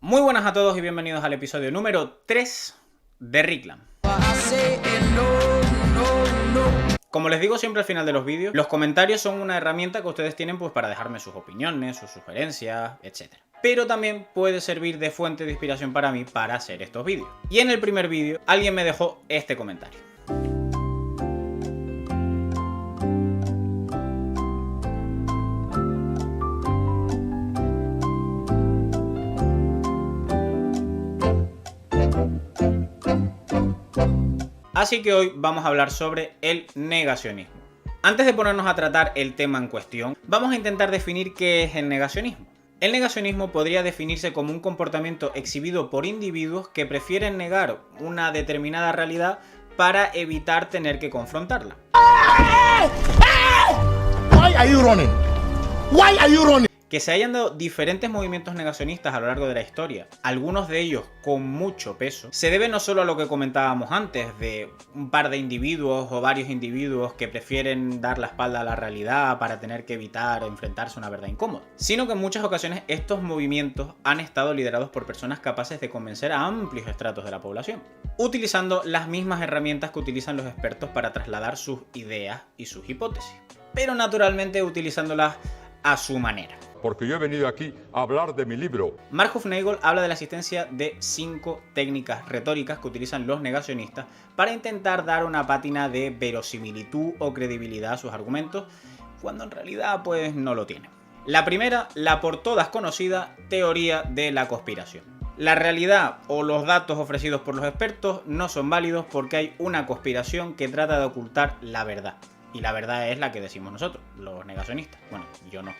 Muy buenas a todos y bienvenidos al episodio número 3 de Reclam. Como les digo siempre al final de los vídeos, los comentarios son una herramienta que ustedes tienen pues para dejarme sus opiniones, sus sugerencias, etc. Pero también puede servir de fuente de inspiración para mí para hacer estos vídeos. Y en el primer vídeo alguien me dejó este comentario. Así que hoy vamos a hablar sobre el negacionismo. Antes de ponernos a tratar el tema en cuestión, vamos a intentar definir qué es el negacionismo. El negacionismo podría definirse como un comportamiento exhibido por individuos que prefieren negar una determinada realidad para evitar tener que confrontarla. Why are you running? Why are you running? Que se hayan dado diferentes movimientos negacionistas a lo largo de la historia, algunos de ellos con mucho peso, se debe no solo a lo que comentábamos antes, de un par de individuos o varios individuos que prefieren dar la espalda a la realidad para tener que evitar enfrentarse a una verdad incómoda, sino que en muchas ocasiones estos movimientos han estado liderados por personas capaces de convencer a amplios estratos de la población, utilizando las mismas herramientas que utilizan los expertos para trasladar sus ideas y sus hipótesis, pero naturalmente utilizándolas a su manera. Porque yo he venido aquí a hablar de mi libro. Mark Hufnagel habla de la existencia de 5 técnicas retóricas que utilizan los negacionistas para intentar dar una pátina de verosimilitud o credibilidad a sus argumentos, cuando en realidad pues no lo tienen. La primera, la por todas conocida teoría de la conspiración. La realidad o los datos ofrecidos por los expertos no son válidos porque hay una conspiración que trata de ocultar la verdad. Y la verdad es la que decimos nosotros, los negacionistas. Bueno, yo no.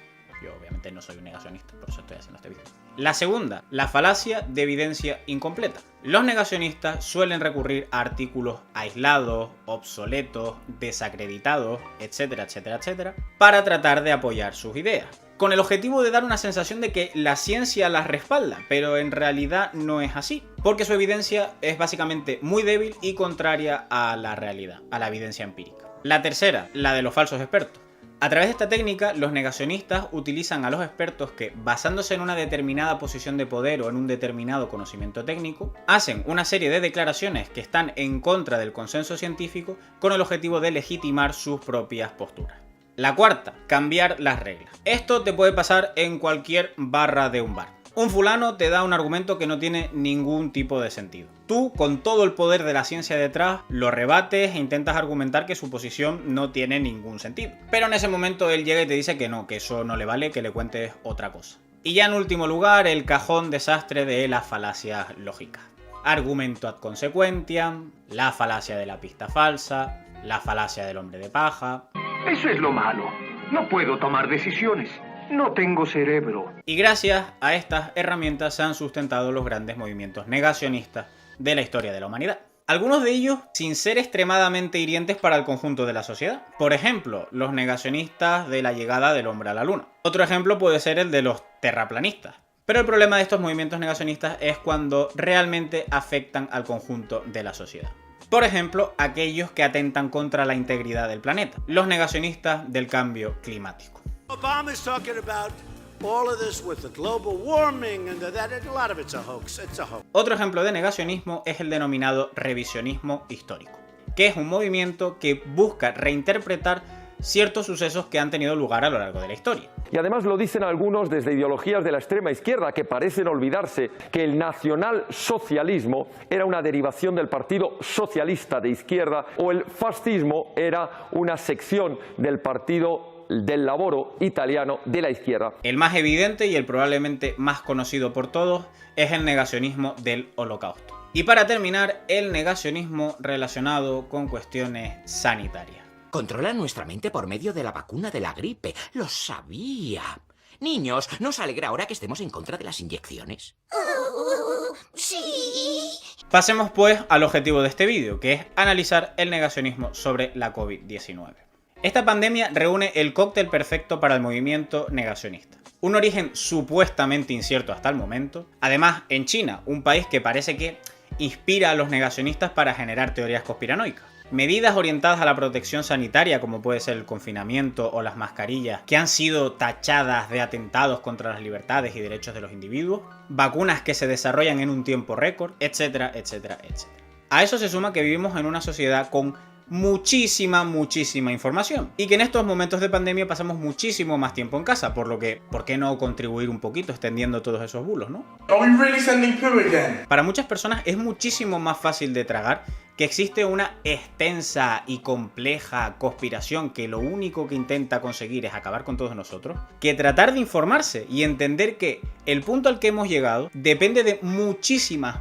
Yo obviamente no soy un negacionista, por eso estoy haciendo este vídeo. La segunda, la falacia de evidencia incompleta. Los negacionistas suelen recurrir a artículos aislados, obsoletos, desacreditados, etcétera, etcétera, etcétera, para tratar de apoyar sus ideas, con el objetivo de dar una sensación de que la ciencia las respalda, pero en realidad no es así, porque su evidencia es básicamente muy débil y contraria a la realidad, a la evidencia empírica. La tercera, la de los falsos expertos. A través de esta técnica, los negacionistas utilizan a los expertos que, basándose en una determinada posición de poder o en un determinado conocimiento técnico, hacen una serie de declaraciones que están en contra del consenso científico con el objetivo de legitimar sus propias posturas. La cuarta, cambiar las reglas. Esto te puede pasar en cualquier barra de un bar. Un fulano te da un argumento que no tiene ningún tipo de sentido. Tú, con todo el poder de la ciencia detrás, lo rebates e intentas argumentar que su posición no tiene ningún sentido. Pero en ese momento él llega y te dice que no, que eso no le vale, que le cuentes otra cosa. Y ya en último lugar, el cajón desastre de las falacias lógicas. Argumento ad consequentiam, la falacia de la pista falsa, la falacia del hombre de paja. Eso es lo malo. No puedo tomar decisiones. No tengo cerebro. Y gracias a estas herramientas se han sustentado los grandes movimientos negacionistas de la historia de la humanidad. Algunos de ellos sin ser extremadamente hirientes para el conjunto de la sociedad. Por ejemplo, los negacionistas de la llegada del hombre a la luna. Otro ejemplo puede ser el de los terraplanistas. Pero el problema de estos movimientos negacionistas es cuando realmente afectan al conjunto de la sociedad. Por ejemplo, aquellos que atentan contra la integridad del planeta. Los negacionistas del cambio climático. Obama's talking about all of this with the global warming and that a lot of it's a hoax. It's a hoax. Otro ejemplo de negacionismo es el denominado revisionismo histórico, que es un movimiento que busca reinterpretar ciertos sucesos que han tenido lugar a lo largo de la historia. Y además lo dicen algunos desde ideologías de la extrema izquierda que parecen olvidarse que el nacionalsocialismo era una derivación del Partido Socialista de izquierda o el fascismo era una sección del Partido del Lavoro italiano de la izquierda. El más evidente y el probablemente más conocido por todos es el negacionismo del Holocausto. Y para terminar, el negacionismo relacionado con cuestiones sanitarias. Controla nuestra mente por medio de la vacuna de la gripe. ¡Lo sabía! Niños, ¿no os alegra ahora que estemos en contra de las inyecciones? Sí. Pasemos pues al objetivo de este vídeo, que es analizar el negacionismo sobre la COVID-19. Esta pandemia reúne el cóctel perfecto para el movimiento negacionista. Un origen supuestamente incierto hasta el momento. Además, en China, un país que parece que inspira a los negacionistas para generar teorías conspiranoicas. medidas orientadas a la protección sanitaria, como puede ser el confinamiento o las mascarillas, que han sido tachadas de atentados contra las libertades y derechos de los individuos, vacunas que se desarrollan en un tiempo récord, etcétera, etcétera, etcétera. A eso se suma que vivimos en una sociedad con muchísima información y que en estos momentos de pandemia pasamos muchísimo más tiempo en casa, por lo que, ¿por qué no contribuir un poquito extendiendo todos esos bulos, no? Para muchas personas es muchísimo más fácil de tragar que existe una extensa y compleja conspiración que lo único que intenta conseguir es acabar con todos nosotros, que tratar de informarse y entender que el punto al que hemos llegado depende de muchísimas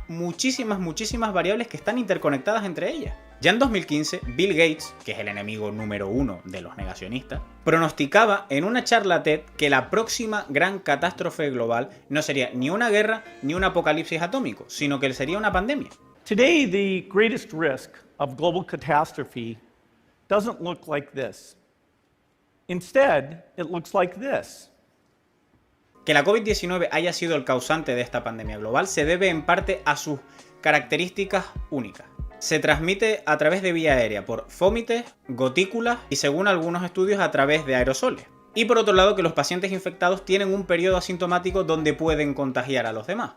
variables que están interconectadas entre ellas. Ya en 2015, Bill Gates, que es el enemigo número 1 de los negacionistas, pronosticaba en una charla TED que la próxima gran catástrofe global no sería ni una guerra ni un apocalipsis atómico, sino que sería una pandemia. Today, the greatest risk of global catastrophe doesn't look like this. Instead, it looks like this. Que la COVID-19 haya sido el causante de esta pandemia global se debe en parte a sus características únicas. Se transmite a través de vía aérea por fómites, gotículas y, según algunos estudios, a través de aerosoles. Y por otro lado, que los pacientes infectados tienen un periodo asintomático donde pueden contagiar a los demás.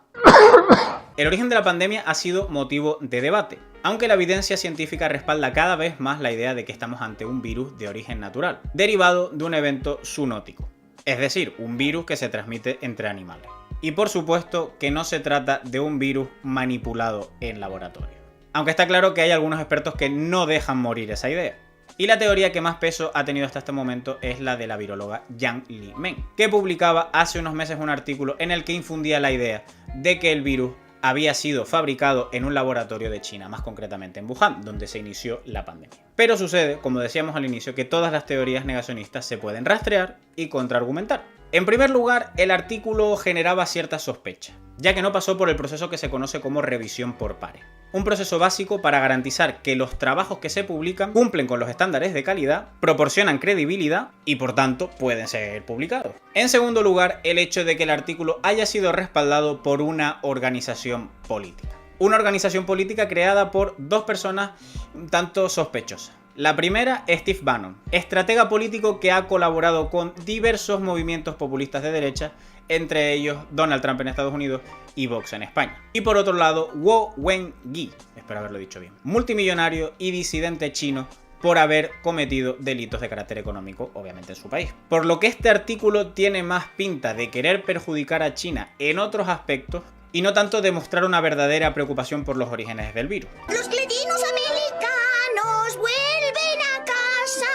El origen de la pandemia ha sido motivo de debate, aunque la evidencia científica respalda cada vez más la idea de que estamos ante un virus de origen natural, derivado de un evento zoonótico, es decir, un virus que se transmite entre animales. Y por supuesto que no se trata de un virus manipulado en laboratorio. Aunque está claro que hay algunos expertos que no dejan morir esa idea. Y la teoría que más peso ha tenido hasta este momento es la de la viróloga Yang Li Meng, que publicaba hace unos meses un artículo en el que infundía la idea de que el virus había sido fabricado en un laboratorio de China, más concretamente en Wuhan, donde se inició la pandemia. Pero sucede, como decíamos al inicio, que todas las teorías negacionistas se pueden rastrear y contraargumentar. En primer lugar, el artículo generaba cierta sospecha, ya que no pasó por el proceso que se conoce como revisión por pares. Un proceso básico para garantizar que los trabajos que se publican cumplen con los estándares de calidad, proporcionan credibilidad y por tanto pueden ser publicados. En segundo lugar, el hecho de que el artículo haya sido respaldado por una organización política. Una organización política creada por dos personas un tanto sospechosas. La primera, Steve Bannon, estratega político que ha colaborado con diversos movimientos populistas de derecha, entre ellos Donald Trump en Estados Unidos y Vox en España. Y por otro lado, Guo Wengui, espero haberlo dicho bien, multimillonario y disidente chino por haber cometido delitos de carácter económico, obviamente en su país. Por lo que este artículo tiene más pinta de querer perjudicar a China en otros aspectos y no tanto demostrar una verdadera preocupación por los orígenes del virus. Los cretinos americanos vuelven a casa.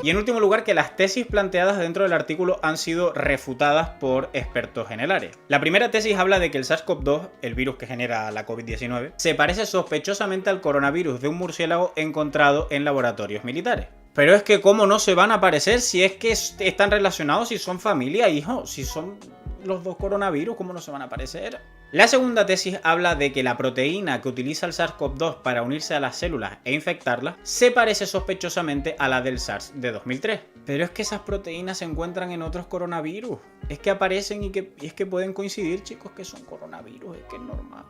Y en último lugar, que las tesis planteadas dentro del artículo han sido refutadas por expertos en el área. La primera tesis habla de que el SARS-CoV-2, el virus que genera la COVID-19, se parece sospechosamente al coronavirus de un murciélago encontrado en laboratorios militares. Pero es que ¿cómo no se van a parecer si es que están relacionados, si son familia, hijo? Si son los dos coronavirus, ¿cómo no se van a parecer? La segunda tesis habla de que la proteína que utiliza el SARS-CoV-2 para unirse a las células e infectarlas se parece sospechosamente a la del SARS de 2003. Pero es que esas proteínas se encuentran en otros coronavirus. Es que aparecen y es que pueden coincidir, chicos, que son coronavirus, es que es normal.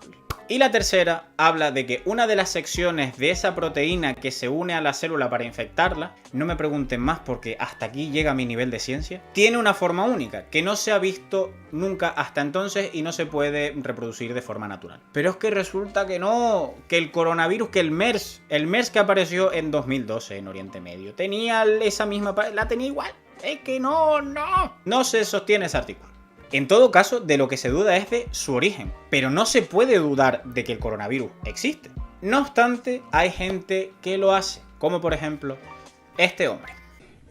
Y la tercera habla de que una de las secciones de esa proteína que se une a la célula para infectarla, no me pregunten más porque hasta aquí llega mi nivel de ciencia, tiene una forma única que no se ha visto nunca hasta entonces y no se puede reproducir de forma natural. Pero es que resulta que no, que el coronavirus, que el MERS que apareció en 2012 en Oriente Medio, tenía esa misma, la tenía igual. Es que no se sostiene ese artículo. En todo caso, de lo que se duda es de su origen, pero no se puede dudar de que el coronavirus existe. No obstante, hay gente que lo hace, como por ejemplo este hombre.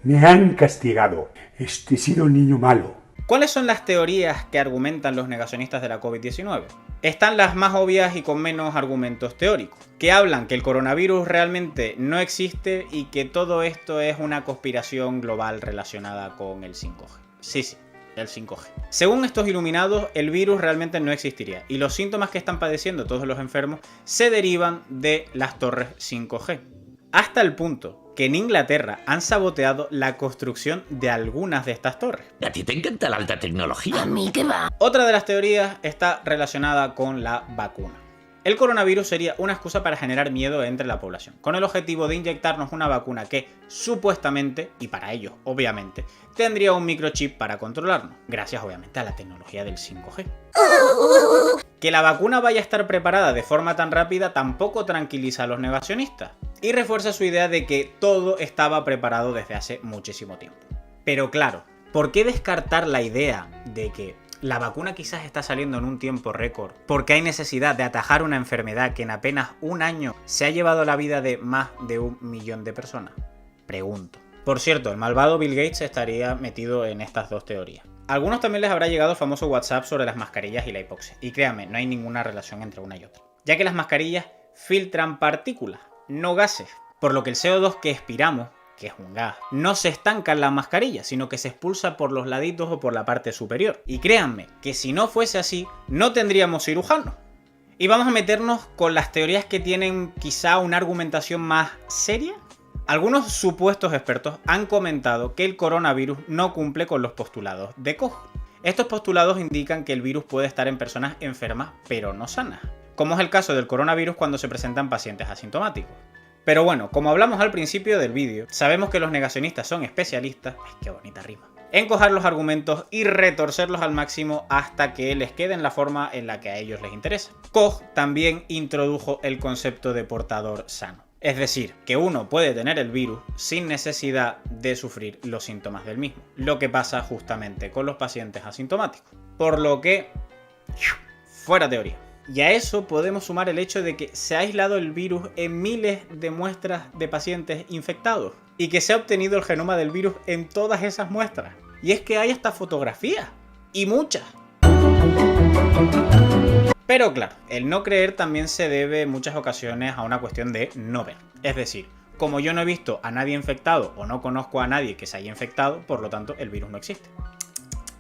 Me han castigado. He sido un niño malo. ¿Cuáles son las teorías que argumentan los negacionistas de la COVID-19? Están las más obvias y con menos argumentos teóricos, que hablan que el coronavirus realmente no existe y que todo esto es una conspiración global relacionada con el 5G. Sí, el 5G. Según estos iluminados, el virus realmente no existiría y los síntomas que están padeciendo todos los enfermos se derivan de las torres 5G. Hasta el punto que en Inglaterra han saboteado la construcción de algunas de estas torres. A ti te encanta la alta tecnología. A mí qué va. Otra de las teorías está relacionada con la vacuna. El coronavirus sería una excusa para generar miedo entre la población, con el objetivo de inyectarnos una vacuna que, supuestamente, y para ellos, obviamente, tendría un microchip para controlarnos, gracias obviamente a la tecnología del 5G. Que la vacuna vaya a estar preparada de forma tan rápida tampoco tranquiliza a los negacionistas, y refuerza su idea de que todo estaba preparado desde hace muchísimo tiempo. Pero claro, ¿por qué descartar la idea de que la vacuna quizás está saliendo en un tiempo récord porque hay necesidad de atajar una enfermedad que en apenas un año se ha llevado la vida de más de 1 millón de personas? Pregunto. Por cierto, el malvado Bill Gates estaría metido en estas dos teorías. A algunos también les habrá llegado el famoso WhatsApp sobre las mascarillas y la hipoxia. Y créanme, no hay ninguna relación entre una y otra, ya que las mascarillas filtran partículas, no gases, por lo que el CO2 que expiramos, que es un gas, no se estanca en la mascarilla, sino que se expulsa por los laditos o por la parte superior. Y créanme, que si no fuese así, no tendríamos cirujanos. Y vamos a meternos con las teorías que tienen quizá una argumentación más seria. Algunos supuestos expertos han comentado que el coronavirus no cumple con los postulados de Koch. Estos postulados indican que el virus puede estar en personas enfermas, pero no sanas, como es el caso del coronavirus cuando se presentan pacientes asintomáticos. Pero bueno, como hablamos al principio del vídeo, sabemos que los negacionistas son especialistas, ¡ay, qué bonita rima!, en coger los argumentos y retorcerlos al máximo hasta que les quede en la forma en la que a ellos les interesa. Koch también introdujo el concepto de portador sano. Es decir, que uno puede tener el virus sin necesidad de sufrir los síntomas del mismo, lo que pasa justamente con los pacientes asintomáticos. Por lo que, fuera teoría. Y a eso podemos sumar el hecho de que se ha aislado el virus en miles de muestras de pacientes infectados y que se ha obtenido el genoma del virus en todas esas muestras. Y es que hay hasta fotografías, y muchas. Pero claro, el no creer también se debe en muchas ocasiones a una cuestión de no ver. Es decir, como yo no he visto a nadie infectado o no conozco a nadie que se haya infectado, por lo tanto el virus no existe.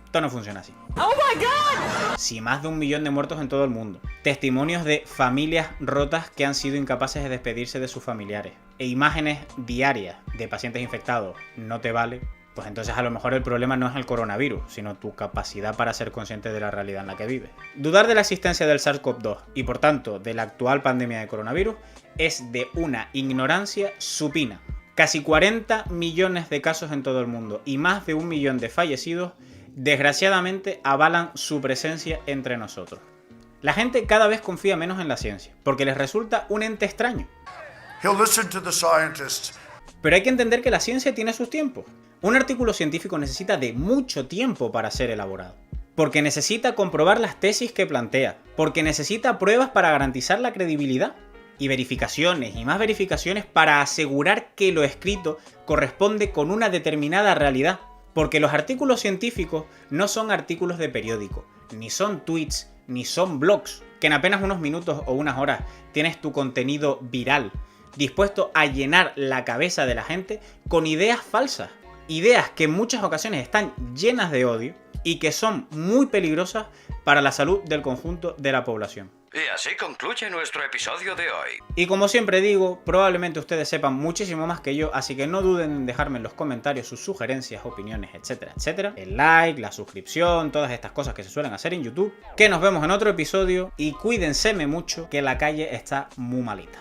Esto no funciona así. ¡Oh my God! Si más de 1 millón de muertos en todo el mundo, testimonios de familias rotas que han sido incapaces de despedirse de sus familiares e imágenes diarias de pacientes infectados no te vale, pues entonces a lo mejor el problema no es el coronavirus, sino tu capacidad para ser consciente de la realidad en la que vives. Dudar de la existencia del SARS-CoV-2 y por tanto de la actual pandemia de coronavirus es de una ignorancia supina. Casi 40 millones de casos en todo el mundo y más de 1 millón de fallecidos desgraciadamente avalan su presencia entre nosotros. La gente cada vez confía menos en la ciencia, porque les resulta un ente extraño. Pero hay que entender que la ciencia tiene sus tiempos. Un artículo científico necesita de mucho tiempo para ser elaborado, porque necesita comprobar las tesis que plantea, porque necesita pruebas para garantizar la credibilidad, y verificaciones y más verificaciones para asegurar que lo escrito corresponde con una determinada realidad. Porque los artículos científicos no son artículos de periódico, ni son tweets, ni son blogs, que en apenas unos minutos o unas horas tienes tu contenido viral, dispuesto a llenar la cabeza de la gente con ideas falsas. Ideas que en muchas ocasiones están llenas de odio y que son muy peligrosas para la salud del conjunto de la población. Y así concluye nuestro episodio de hoy. Y como siempre digo, probablemente ustedes sepan muchísimo más que yo, así que no duden en dejarme en los comentarios sus sugerencias, opiniones, etcétera, etcétera. El like, la suscripción, todas estas cosas que se suelen hacer en YouTube. Que nos vemos en otro episodio y cuídense mucho, que la calle está muy malita.